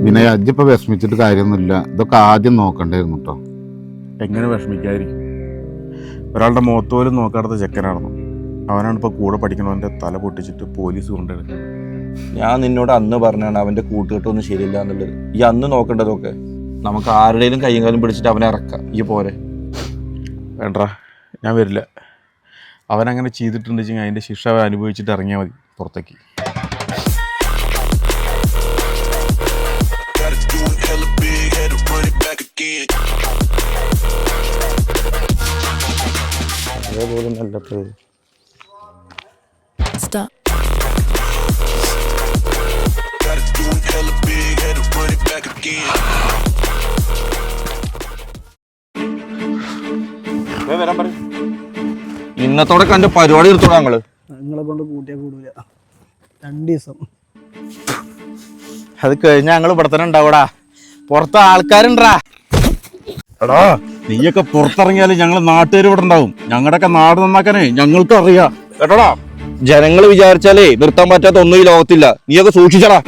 വിനയ അജ്ജിപ്പോൾ വിഷമിച്ചിട്ട് കാര്യമൊന്നുമില്ല. ഇതൊക്കെ ആദ്യം നോക്കണ്ടായിരുന്നു കേട്ടോ. എങ്ങനെ വിഷമിക്കായിരിക്കും? ഒരാളുടെ മുഖത്ത് പോലും നോക്കാത്ത ചെക്കനാണെന്നു. അവനാണ് ഇപ്പോൾ കൂടെ പഠിക്കണവൻ്റെ തല പൊട്ടിച്ചിട്ട് പോലീസ് കൊണ്ടുവരുന്നത്. ഞാൻ നിന്നോട് അന്ന് പറഞ്ഞാണ് അവൻ്റെ കൂട്ടുകെട്ടൊന്നും ശരിയില്ല എന്നുള്ളത്. ഈ അന്ന് നോക്കേണ്ടതൊക്കെ നമുക്ക് ആരുടെയും കയ്യും കാലും പിടിച്ചിട്ട് അവനെ ഇറക്കാം. ഈ പോരെ? വേണ്ട, ഞാൻ വരില്ല. അവനങ്ങനെ ചെയ്തിട്ടുണ്ടെങ്കിൽ അതിൻ്റെ ശിക്ഷ അവൻ അനുഭവിച്ചിട്ട് ഇറങ്ങിയാൽ മതി പുറത്തേക്ക്. അതേപോലെ നല്ല വരാൻ പറയും. ഇന്നത്തോടെ കണ്ട് പരിപാടി എടുത്തോളാം. നിങ്ങളെ കൊണ്ട് കൂട്ടിയാൽ കൂടൂല. 2 ദിവസം അത് കഴിഞ്ഞാൽ ഞങ്ങൾ ഇവിടെ തന്നെ ഉണ്ടാവൂടാ. പുറത്ത് ആൾക്കാരുണ്ടാ. എടാ, നീയൊക്കെ പുറത്തിറങ്ങിയാലും ഞങ്ങൾ നാട്ടുകാർ ഇവിടെ ഉണ്ടാവും. ഞങ്ങളുടെയൊക്കെ നാട് നന്നാക്കാനേ ഞങ്ങൾക്ക് അറിയാം കേട്ടോടാ. ജനങ്ങൾ വിചാരിച്ചാലേ നിർത്താൻ പറ്റാത്ത ഒന്നും ഈ ലോകത്തില്ല. നീയൊക്കെ സൂക്ഷിച്ചടാ.